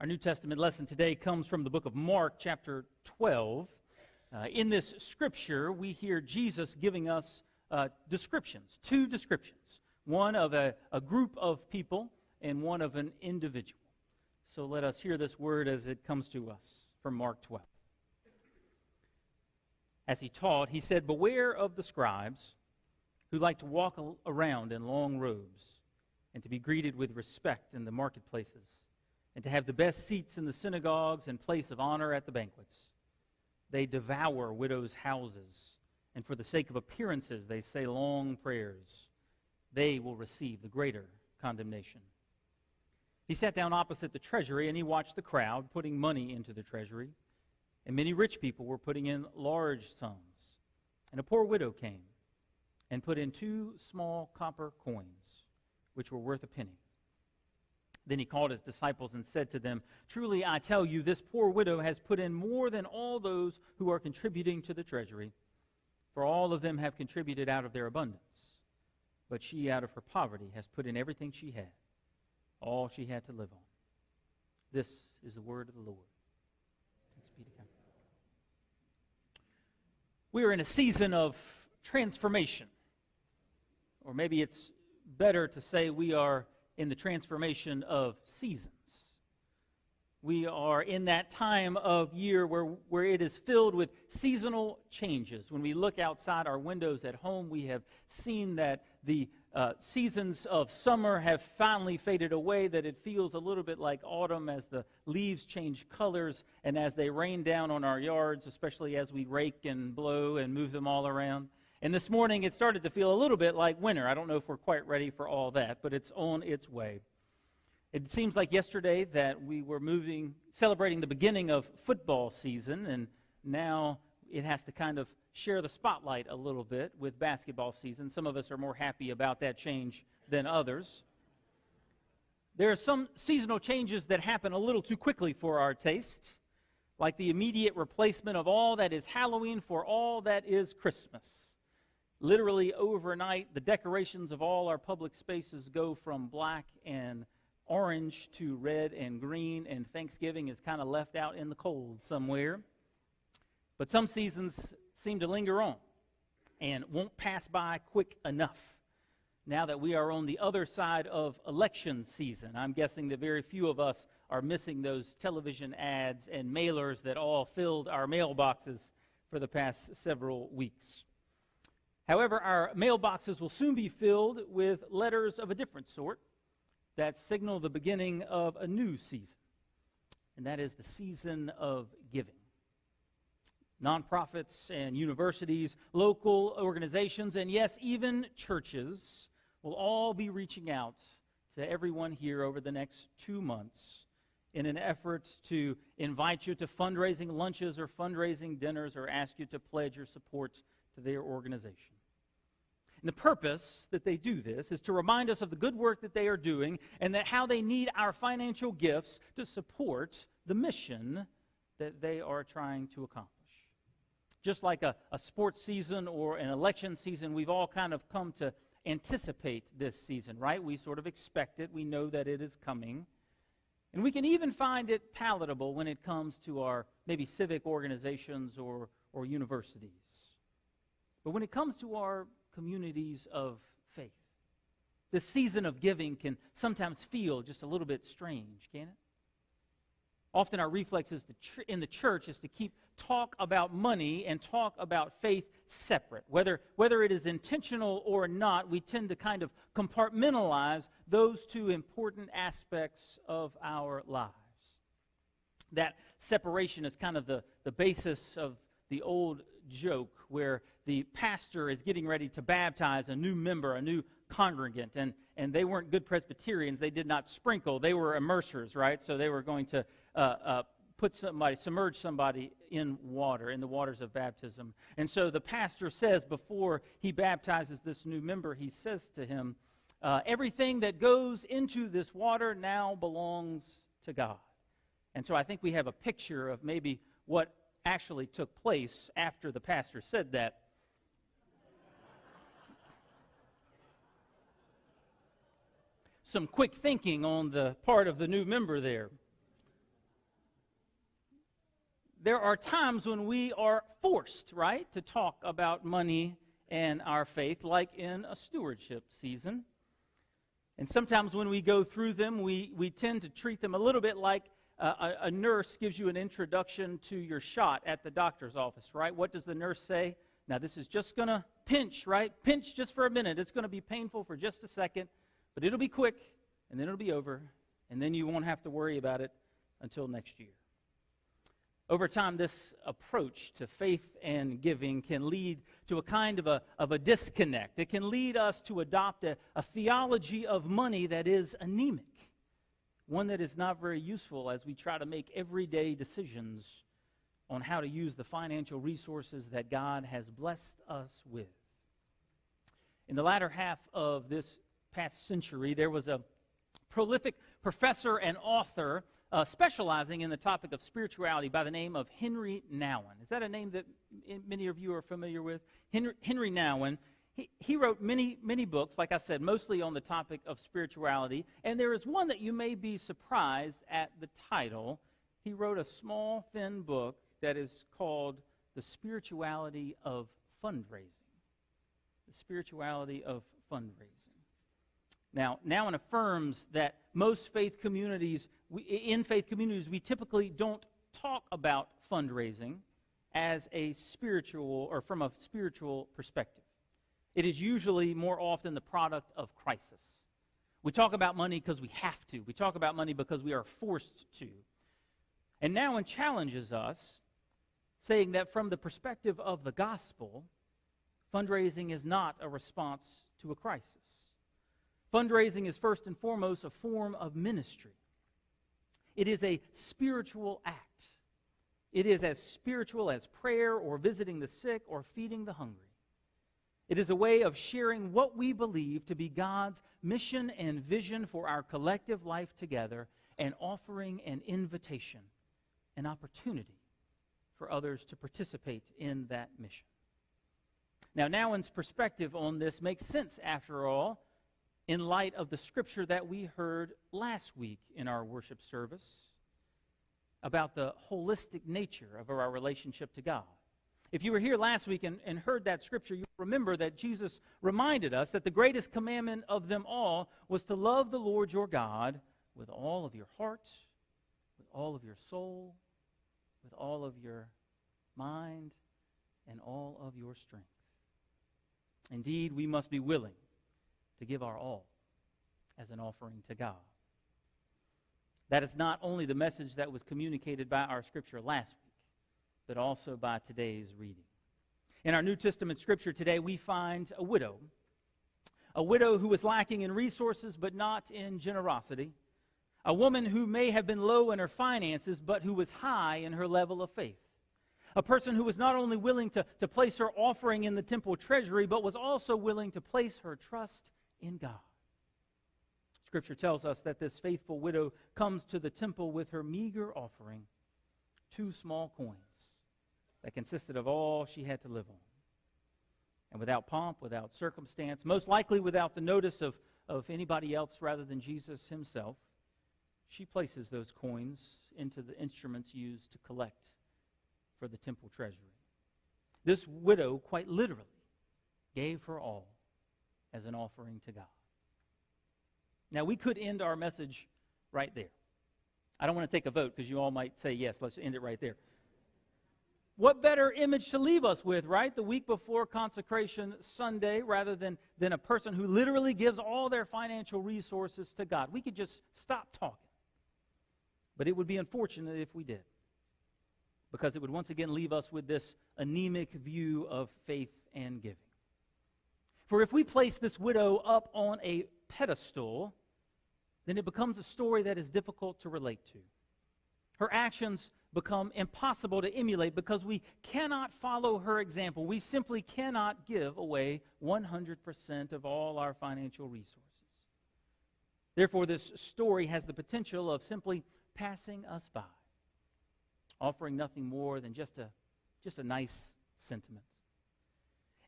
Our New Testament lesson today comes from the book of Mark, chapter 12. In this scripture, we hear Jesus giving us descriptions, two descriptions, one of a group of people and one of an individual. So let us hear this word as it comes to us from Mark 12. As he taught, he said, "Beware of the scribes who like to walk around in long robes and to be greeted with respect in the marketplaces, and to have the best seats in the synagogues and place of honor at the banquets. They devour widows' houses, and for the sake of appearances they say long prayers. They will receive the greater condemnation." He sat down opposite the treasury, and he watched the crowd putting money into the treasury. And many rich people were putting in large sums. And a poor widow came and put in 2 small copper coins, which were worth a penny. Then he called his disciples and said to them, "Truly I tell you, this poor widow has put in more than all those who are contributing to the treasury. For all of them have contributed out of their abundance. But she, out of her poverty, has put in everything she had, all she had to live on." This is the word of the Lord. Thanks be to God. We are in a season of transformation. Or maybe it's better to say we are in the transformation of seasons. We are in that time of year where it is filled with seasonal changes. When we look outside our windows at home, we have seen that the seasons of summer have finally faded away, that it feels a little bit like autumn as the leaves change colors and as they rain down on our yards, especially as we rake and blow and move them all around. And this morning, it started to feel a little bit like winter. I don't know if we're quite ready for all that, but it's on its way. It seems like yesterday that we were celebrating the beginning of football season, and now it has to kind of share the spotlight a little bit with basketball season. Some of us are more happy about that change than others. There are some seasonal changes that happen a little too quickly for our taste, like the immediate replacement of all that is Halloween for all that is Christmas. Literally overnight, the decorations of all our public spaces go from black and orange to red and green, and Thanksgiving is kind of left out in the cold somewhere. But some seasons seem to linger on and won't pass by quick enough. Now that we are on the other side of election season, I'm guessing that very few of us are missing those television ads and mailers that all filled our mailboxes for the past several weeks. However, our mailboxes will soon be filled with letters of a different sort that signal the beginning of a new season, and that is the season of giving. Nonprofits and universities, local organizations, and yes, even churches will all be reaching out to everyone here over the next 2 months in an effort to invite you to fundraising lunches or fundraising dinners or ask you to pledge your support to their organization. And the purpose that they do this is to remind us of the good work that they are doing and that how they need our financial gifts to support the mission that they are trying to accomplish. Just like a sports season or an election season, we've all kind of come to anticipate this season, right? We sort of expect it. We know that it is coming. And we can even find it palatable when it comes to our maybe civic organizations or universities. But when it comes to our communities of faith, the season of giving can sometimes feel just a little bit strange, can't it? Often our reflex in the church is to keep talk about money and talk about faith separate. Whether it is intentional or not, we tend to kind of compartmentalize those two important aspects of our lives. That separation is kind of the basis of the old joke where the pastor is getting ready to baptize a new member, a new congregant, and they weren't good Presbyterians. They did not sprinkle. They were immersers, right? So they were going to submerge somebody in water, in the waters of baptism. And so the pastor says before he baptizes this new member, he says to him, everything that goes into this water now belongs to God. And so I think we have a picture of maybe what actually took place after the pastor said that. Some quick thinking on the part of the new member there. there are times when we are forced, right, to talk about money and our faith, like in a stewardship season. And sometimes when we go through them, we tend to treat them a little bit like a nurse gives you an introduction to your shot at the doctor's office, right? What does the nurse say? Now, this is just going to pinch, right? Pinch just for a minute. It's going to be painful for just a second, but it'll be quick, and then it'll be over, and then you won't have to worry about it until next year. Over time, this approach to faith and giving can lead to a kind of a disconnect. It can lead us to adopt a theology of money that is anemic, one that is not very useful as we try to make everyday decisions on how to use the financial resources that God has blessed us with. In the latter half of this past century, there was a prolific professor and author specializing in the topic of spirituality by the name of Henry Nouwen. Is that a name that many of you are familiar with? Henry Nouwen. He wrote many books, like I said, mostly on the topic of spirituality. And there is one that you may be surprised at the title. He wrote a small, thin book that is called The Spirituality of Fundraising. The Spirituality of Fundraising. Now, Nouwen affirms that most faith communities, we typically don't talk about fundraising as a spiritual or from a spiritual perspective. It is usually more often the product of crisis. We talk about money because we have to. We talk about money because we are forced to. And Nouwen challenges us, saying that from the perspective of the gospel, fundraising is not a response to a crisis. Fundraising is first and foremost a form of ministry. It is a spiritual act. It is as spiritual as prayer or visiting the sick or feeding the hungry. It is a way of sharing what we believe to be God's mission and vision for our collective life together and offering an invitation, an opportunity for others to participate in that mission. Now, Nouwen's perspective on this makes sense, after all, in light of the scripture that we heard last week in our worship service about the holistic nature of our relationship to God. If you were here last week and heard that scripture, you remember that Jesus reminded us that the greatest commandment of them all was to love the Lord your God with all of your heart, with all of your soul, with all of your mind, and all of your strength. Indeed, we must be willing to give our all as an offering to God. That is not only the message that was communicated by our scripture last week, but also by today's reading. In our New Testament scripture today, we find a widow who was lacking in resources but not in generosity, a woman who may have been low in her finances but who was high in her level of faith, a person who was not only willing to place her offering in the temple treasury but was also willing to place her trust in God. Scripture tells us that this faithful widow comes to the temple with her meager offering, 2 small coins that consisted of all she had to live on. And without pomp, without circumstance, most likely without the notice of anybody else rather than Jesus himself, she places those coins into the instruments used to collect for the temple treasury. This widow, quite literally, gave her all as an offering to God. Now, we could end our message right there. I don't want to take a vote because you all might say, yes, let's end it right there. What better image to leave us with, right? The week before Consecration Sunday, rather than a person who literally gives all their financial resources to God. We could just stop talking. But it would be unfortunate if we did, because it would once again leave us with this anemic view of faith and giving. For if we place this widow up on a pedestal, then it becomes a story that is difficult to relate to. Her actions become impossible to emulate because we cannot follow her example. We simply cannot give away 100% of all our financial resources. Therefore, this story has the potential of simply passing us by, offering nothing more than just a nice sentiment.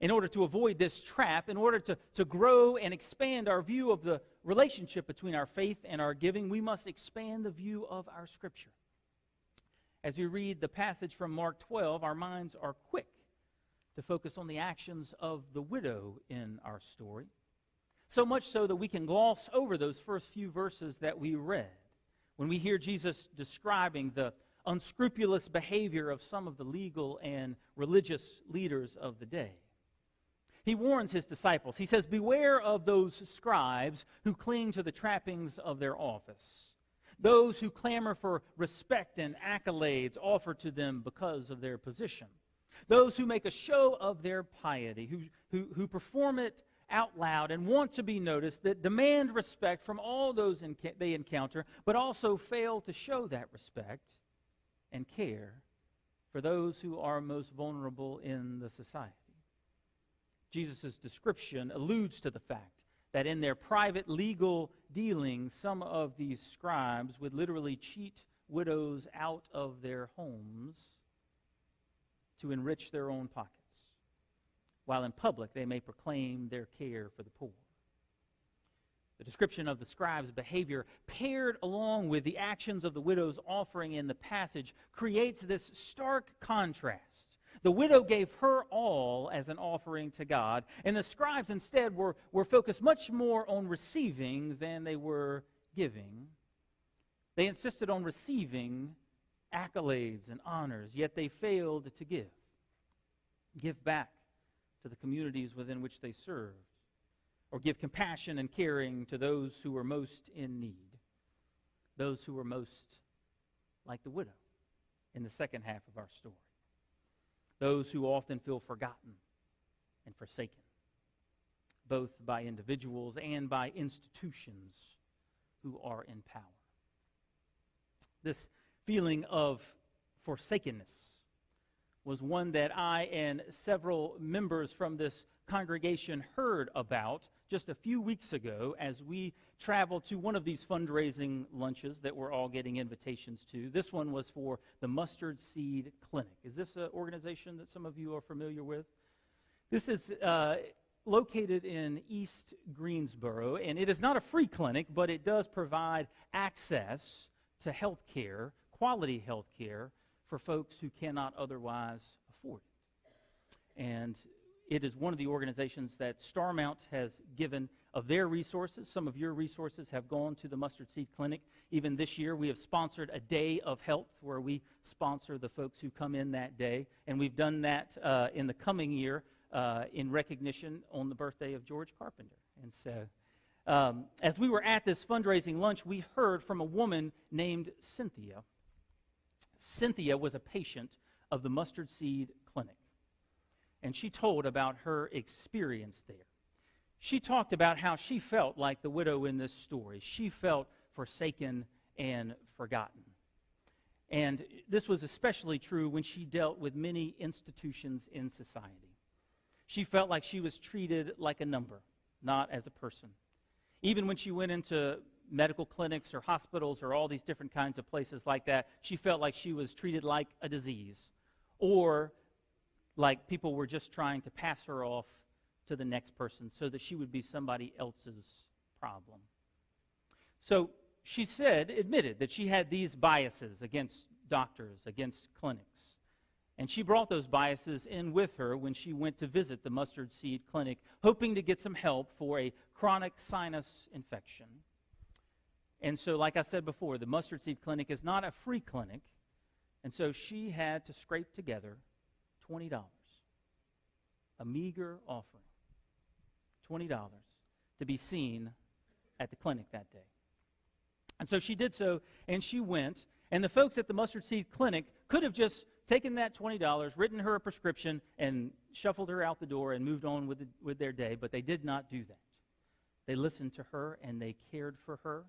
In order to avoid this trap, in order to grow and expand our view of the relationship between our faith and our giving, we must expand the view of our Scripture. as we read the passage from Mark 12, our minds are quick to focus on the actions of the widow in our story. So much so that we can gloss over those first few verses that we read when we hear Jesus describing the unscrupulous behavior of some of the legal and religious leaders of the day. He warns his disciples. He says, "Beware of those scribes who cling to the trappings of their office, those who clamor for respect and accolades offered to them because of their position, those who make a show of their piety, who perform it out loud and want to be noticed, that demand respect from all those they encounter, but also fail to show that respect and care for those who are most vulnerable in the society." Jesus' description alludes to the fact that in their private legal dealings, some of these scribes would literally cheat widows out of their homes to enrich their own pockets, while in public they may proclaim their care for the poor. The description of the scribes' behavior, paired along with the actions of the widow's offering in the passage, creates this stark contrast. The widow gave her all as an offering to God, and the scribes instead were focused much more on receiving than they were giving. They insisted on receiving accolades and honors, yet they failed to give back to the communities within which they served, or give compassion and caring to those who were most in need, those who were most like the widow in the second half of our story, those who often feel forgotten and forsaken, both by individuals and by institutions who are in power. This feeling of forsakenness was one that I and several members from this congregation heard about just a few weeks ago as we traveled to one of these fundraising lunches that we're all getting invitations to. This one was for the Mustard Seed Clinic. Is this an organization that some of you are familiar with? This is located in East Greensboro, and it is not a free clinic, but it does provide access to health care, quality health care, for folks who cannot otherwise afford it. And it is one of the organizations that Starmount has given of their resources. Some of your resources have gone to the Mustard Seed Clinic. Even this year, we have sponsored a day of health where we sponsor the folks who come in that day. And we've done that in the coming year in recognition on the birthday of George Carpenter. And so as we were at this fundraising lunch, we heard from a woman named Cynthia. Cynthia was a patient of the Mustard Seed Clinic, and she told about her experience there. She talked about how she felt like the widow in this story. She felt forsaken and forgotten. And this was especially true when she dealt with many institutions in society. She felt like she was treated like a number, not as a person. Even when she went into medical clinics or hospitals or all these different kinds of places like that, she felt like she was treated like a disease, or like people were just trying to pass her off to the next person so that she would be somebody else's problem. So she admitted that she had these biases against doctors, against clinics. And she brought those biases in with her when she went to visit the Mustard Seed Clinic, hoping to get some help for a chronic sinus infection. And so, like I said before, the Mustard Seed Clinic is not a free clinic, and so she had to scrape together $20, a meager offering, $20 to be seen at the clinic that day. And so she did so, and she went, and the folks at the Mustard Seed Clinic could have just taken that $20, written her a prescription, and shuffled her out the door and moved on with their day, but they did not do that. They listened to her, and they cared for her.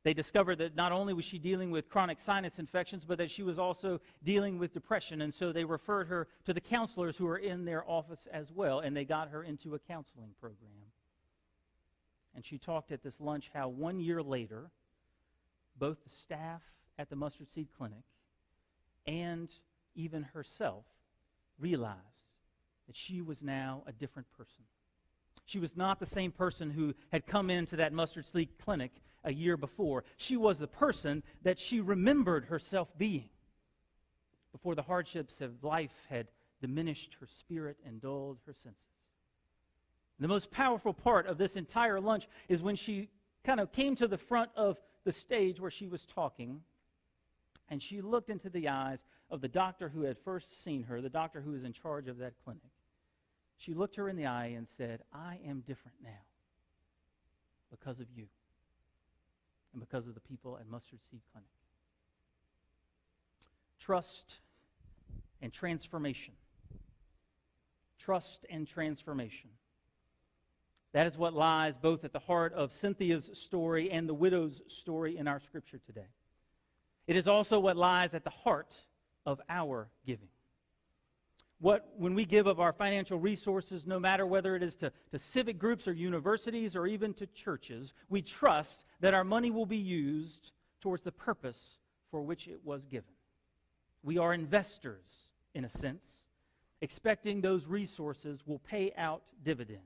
They discovered that not only was she dealing with chronic sinus infections, but that she was also dealing with depression, and so they referred her to the counselors who were in their office as well, and they got her into a counseling program. And she talked at this lunch how 1 year later, both the staff at the Mustard Seed Clinic and even herself realized that she was now a different person. She was not the same person who had come into that Mustard Seed Clinic a year before. She was the person that she remembered herself being. before the hardships of life had diminished her spirit and dulled her senses. The most powerful part of this entire lunch is when she kind of came to the front of the stage where she was talking, and she looked into the eyes of the doctor who had first seen her, the doctor who was in charge of that clinic. She looked her in the eye and said, "I am different now because of you and because of the people at Mustard Seed Clinic." Trust and transformation. Trust and transformation. That is what lies both at the heart of Cynthia's story and the widow's story in our scripture today. It is also what lies at the heart of our giving. When we give of our financial resources, no matter whether it is to civic groups or universities or even to churches, we trust that our money will be used towards the purpose for which it was given. We are investors, in a sense, expecting those resources will pay out dividends.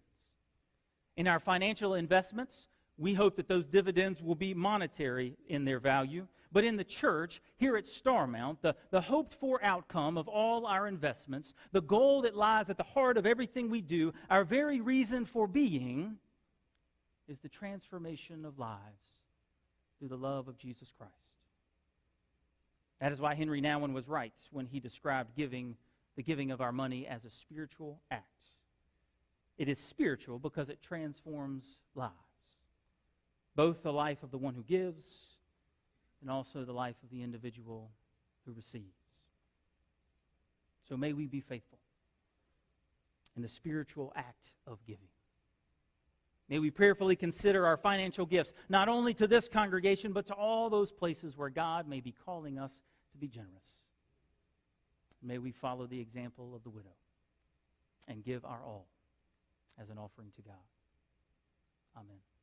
In our financial investments, we hope that those dividends will be monetary in their value. But in the church, here at Starmount, the hoped-for outcome of all our investments, the goal that lies at the heart of everything we do, our very reason for being, is the transformation of lives through the love of Jesus Christ. That is why Henry Nouwen was right when he described the giving of our money as a spiritual act. It is spiritual because it transforms lives, both the life of the one who gives and also the life of the individual who receives. So may we be faithful in the spiritual act of giving. May we prayerfully consider our financial gifts, not only to this congregation, but to all those places where God may be calling us to be generous. May we follow the example of the widow and give our all as an offering to God. Amen.